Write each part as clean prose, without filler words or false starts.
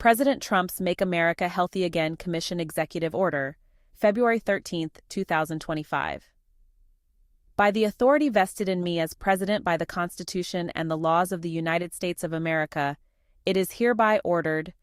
President Trump's Make America Healthy Again Commission Executive Order, February 13, 2025. By the authority vested in me as President by the Constitution and the laws of the United States of America, it is hereby ordered.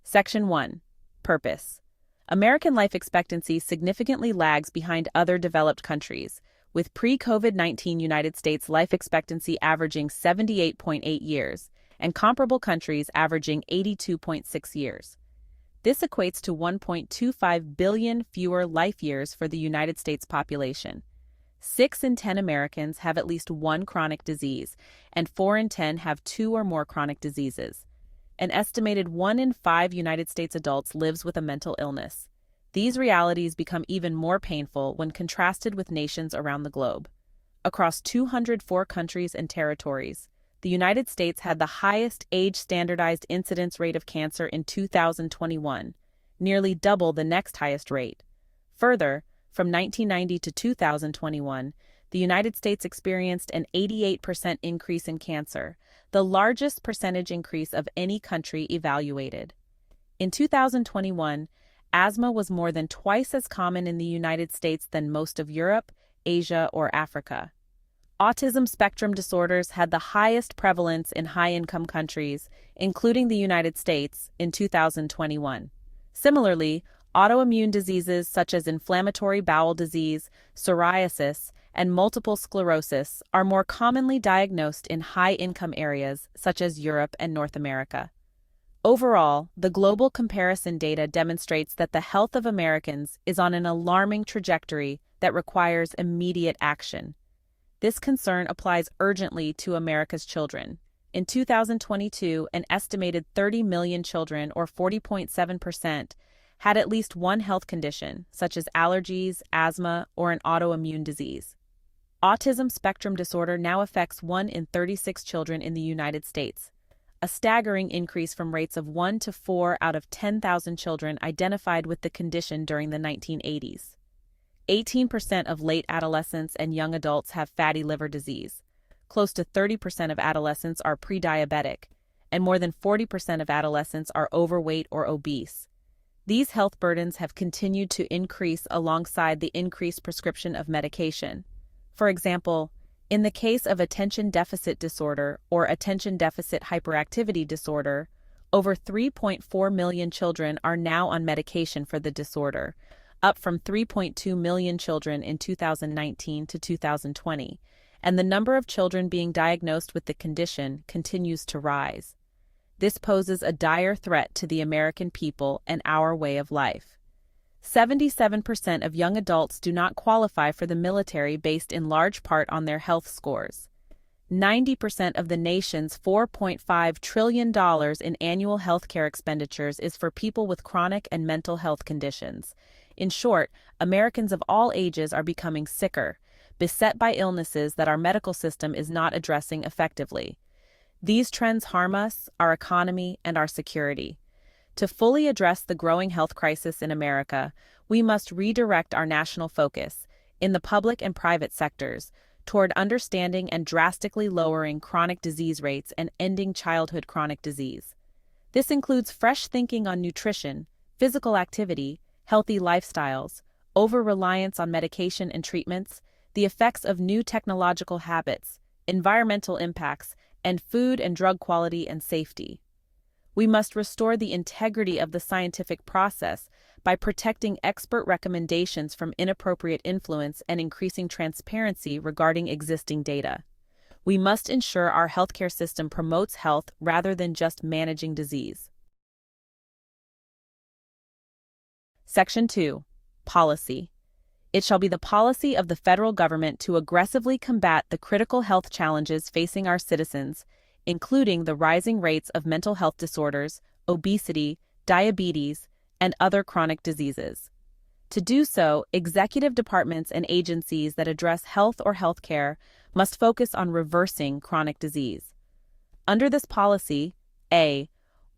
Section 1. Purpose. American life expectancy significantly lags behind other developed countries, with pre-COVID-19 United States life expectancy averaging 78.8 years, and comparable countries averaging 82.6 years. This equates to 1.25 billion fewer life years for the United States population. 6 in 10 Americans have at least one chronic disease, and 4 in 10 have 2 or more chronic diseases. An estimated 1 in 5 United States adults lives with a mental illness. These realities become even more painful when contrasted with nations around the globe. Across 204 countries and territories, the United States had the highest age-standardized incidence rate of cancer in 2021, nearly double the next highest rate. Further, from 1990 to 2021, the United States experienced an 88% increase in cancer, the largest percentage increase of any country evaluated. In 2021, asthma was more than twice as common in the United States than most of Europe, Asia, or Africa. Autism spectrum disorders had the highest prevalence in high-income countries, including the United States, in 2021. Similarly, autoimmune diseases such as inflammatory bowel disease, psoriasis, and multiple sclerosis are more commonly diagnosed in high-income areas such as Europe and North America. Overall, the global comparison data demonstrates that the health of Americans is on an alarming trajectory that requires immediate action. This concern applies urgently to America's children. In 2022, an estimated 30 million children, or 40.7%, had at least one health condition, such as allergies, asthma, or an autoimmune disease. Autism spectrum disorder now affects 1 in 36 children in the United States, a staggering increase from rates of 1 to 4 out of 10,000 children identified with the condition during the 1980s. 18% of late adolescents and young adults have fatty liver disease. Close to 30% of adolescents are pre-diabetic, and more than 40% of adolescents are overweight or obese. These health burdens have continued to increase alongside the increased prescription of medication. For example, in the case of attention deficit disorder or attention deficit hyperactivity disorder, over 3.4 million children are now on medication for the disorder, up from 3.2 million children in 2019 to 2020, and the number of children being diagnosed with the condition continues to rise. This poses a dire threat to the American people and our way of life. 77% of young adults do not qualify for the military based in large part on their health scores. 90% of the nation's $4.5 trillion in annual healthcare expenditures is for people with chronic and mental health conditions. In short, Americans of all ages are becoming sicker, beset by illnesses that our medical system is not addressing effectively. These trends harm us, our economy, and our security. To fully address the growing health crisis in America, we must redirect our national focus, in the public and private sectors, toward understanding and drastically lowering chronic disease rates and ending childhood chronic disease. This includes fresh thinking on nutrition, physical activity, healthy lifestyles, over-reliance on medication and treatments, the effects of new technological habits, environmental impacts, and food and drug quality and safety. We must restore the integrity of the scientific process by protecting expert recommendations from inappropriate influence and increasing transparency regarding existing data. We must ensure our healthcare system promotes health rather than just managing disease. Section 2. Policy. It shall be the policy of the federal government to aggressively combat the critical health challenges facing our citizens, including the rising rates of mental health disorders, obesity, diabetes, and other chronic diseases. To do so, executive departments and agencies that address health or healthcare must focus on reversing chronic disease. Under this policy, A.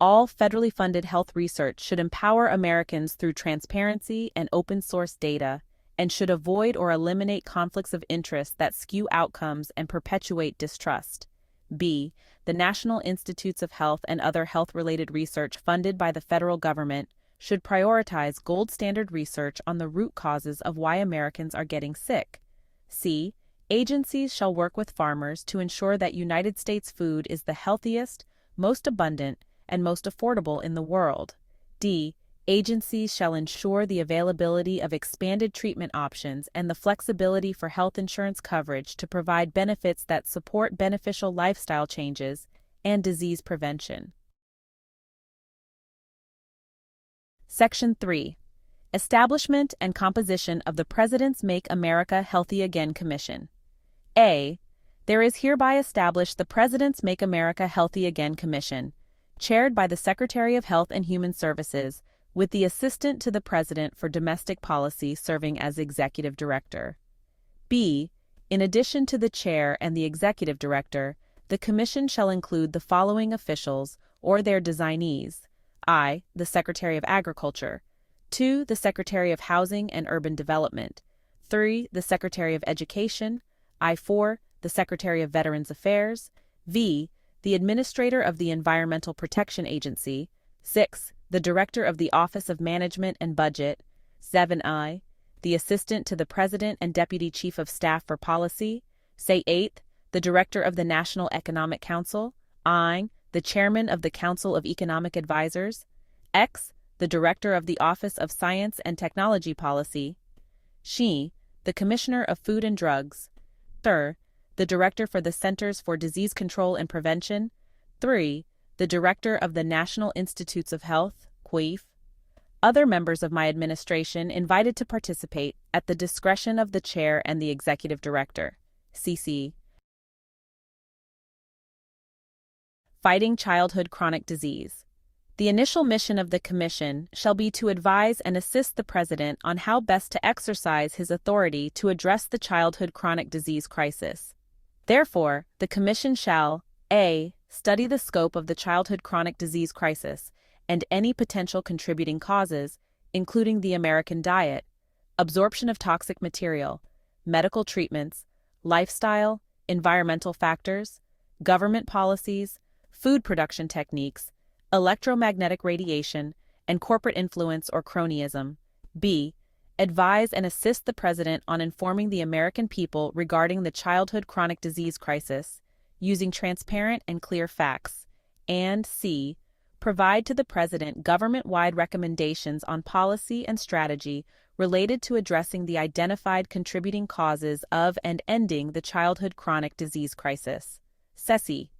All federally funded health research should empower Americans through transparency and open-source data, and should avoid or eliminate conflicts of interest that skew outcomes and perpetuate distrust. B. The National Institutes of Health and other health-related research funded by the federal government should prioritize gold standard research on the root causes of why Americans are getting sick. C. Agencies shall work with farmers to ensure that United States food is the healthiest, most abundant, and most affordable in the world. D. Agencies shall ensure the availability of expanded treatment options and the flexibility for health insurance coverage to provide benefits that support beneficial lifestyle changes and disease prevention. Section 3. Establishment and composition of the President's Make America Healthy Again Commission. A. There is hereby established the President's Make America Healthy Again Commission, chaired by the Secretary of Health and Human Services, with the Assistant to the President for Domestic Policy serving as Executive Director. B. In addition to the Chair and the Executive Director, the Commission shall include the following officials or their designees: I. The Secretary of Agriculture. 2. The Secretary of Housing and Urban Development. 3. The Secretary of Education. I-4. The Secretary of Veterans Affairs. V. The Administrator of the Environmental Protection Agency. 6. The Director of the Office of Management and Budget. 7I. The Assistant to the President and Deputy Chief of Staff for Policy. Say 8. The Director of the National Economic Council. I. The Chairman of the Council of Economic Advisors. X. The Director of the Office of Science and Technology Policy. She. The Commissioner of Food and Drugs. 3. The Director for the Centers for Disease Control and Prevention. 3. The Director of the National Institutes of Health, QUIF. Other members of my administration invited to participate at the discretion of the Chair and the Executive Director, CC. Fighting childhood chronic disease. The initial mission of the Commission shall be to advise and assist the President on how best to exercise his authority to address the childhood chronic disease crisis. Therefore, the Commission shall: A. Study the scope of the childhood chronic disease crisis and any potential contributing causes, including the American diet, absorption of toxic material, medical treatments, lifestyle, environmental factors, government policies, food production techniques, electromagnetic radiation, and corporate influence or cronyism. B. Advise and assist the President on informing the American people regarding the childhood chronic disease crisis, using transparent and clear facts. And C. Provide to the President government-wide recommendations on policy and strategy related to addressing the identified contributing causes of and ending the childhood chronic disease crisis. CECI.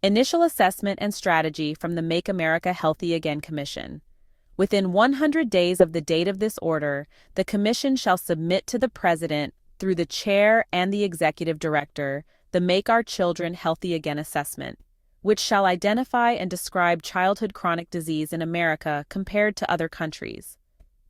Initial assessment and strategy from the Make America Healthy Again Commission. Within 100 days of the date of this order, the Commission shall submit to the President, through the Chair and the Executive Director, the Make Our Children Healthy Again assessment, which shall identify and describe childhood chronic disease in America compared to other countries.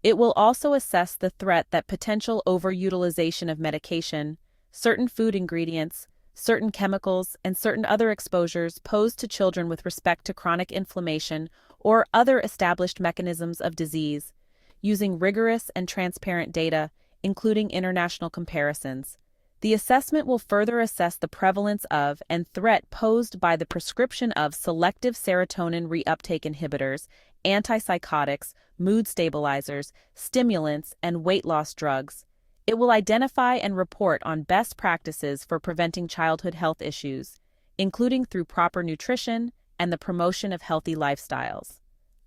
It will also assess the threat that potential overutilization of medication, certain food ingredients, certain chemicals, and certain other exposures pose to children with respect to chronic inflammation or other established mechanisms of disease, using rigorous and transparent data, including international comparisons. The assessment will further assess the prevalence of and threat posed by the prescription of selective serotonin reuptake inhibitors, antipsychotics, mood stabilizers, stimulants, and weight loss drugs. It will identify and report on best practices for preventing childhood health issues, including through proper nutrition and the promotion of healthy lifestyles.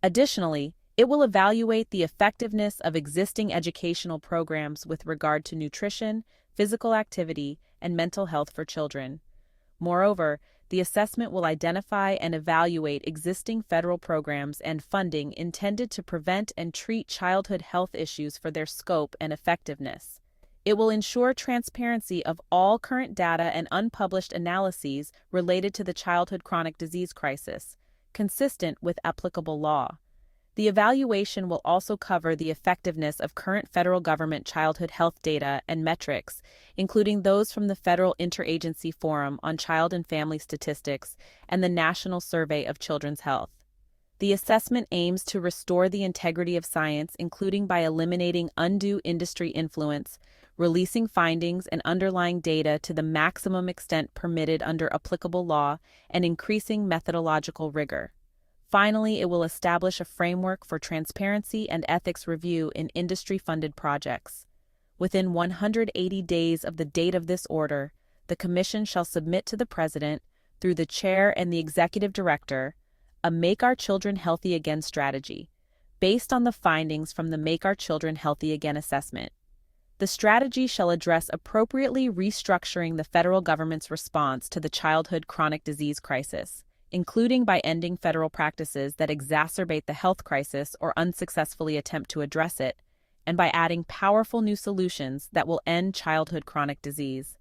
Additionally, it will evaluate the effectiveness of existing educational programs with regard to nutrition, physical activity, and mental health for children. Moreover, the assessment will identify and evaluate existing federal programs and funding intended to prevent and treat childhood health issues for their scope and effectiveness. It will ensure transparency of all current data and unpublished analyses related to the childhood chronic disease crisis, consistent with applicable law. The evaluation will also cover the effectiveness of current federal government childhood health data and metrics, including those from the Federal Interagency Forum on Child and Family Statistics and the National Survey of Children's Health. The assessment aims to restore the integrity of science, including by eliminating undue industry influence, releasing findings and underlying data to the maximum extent permitted under applicable law, and increasing methodological rigor. Finally, it will establish a framework for transparency and ethics review in industry-funded projects. Within 180 days of the date of this order, the Commission shall submit to the President, through the Chair and the Executive Director, a Make Our Children Healthy Again strategy, based on the findings from the Make Our Children Healthy Again assessment. The strategy shall address appropriately restructuring the federal government's response to the childhood chronic disease crisis, including by ending federal practices that exacerbate the health crisis or unsuccessfully attempt to address it, and by adding powerful new solutions that will end childhood chronic disease.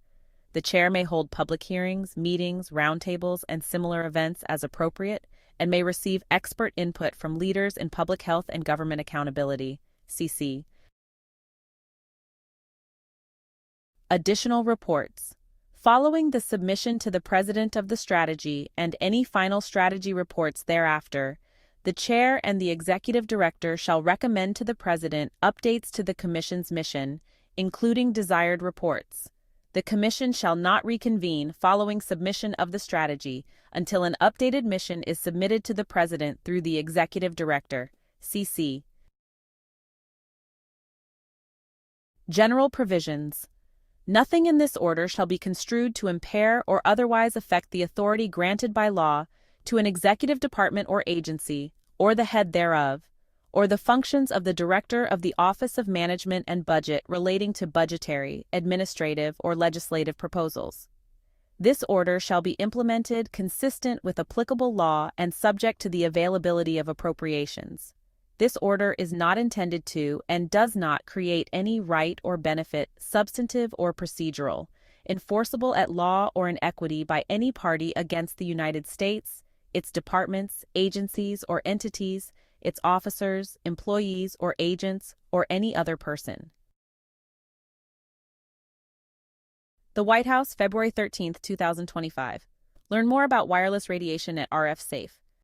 The Chair may hold public hearings, meetings, roundtables, and similar events as appropriate, and may receive expert input from leaders in public health and government accountability, CC. Additional reports. Following the submission to the President of the strategy and any final strategy reports thereafter, the Chair and the Executive Director shall recommend to the President updates to the Commission's mission, including desired reports. The Commission shall not reconvene following submission of the strategy until an updated mission is submitted to the President through the Executive Director, CC. General Provisions. Nothing in this order shall be construed to impair or otherwise affect the authority granted by law to an executive department or agency, or the head thereof, or the functions of the Director of the Office of Management and Budget relating to budgetary, administrative, or legislative proposals. This order shall be implemented consistent with applicable law and subject to the availability of appropriations. This order is not intended to and does not create any right or benefit, substantive or procedural, enforceable at law or in equity by any party against the United States, its departments, agencies, or entities, its officers, employees, or agents, or any other person. The White House, February 13, 2025. Learn more about wireless radiation at RF Safe.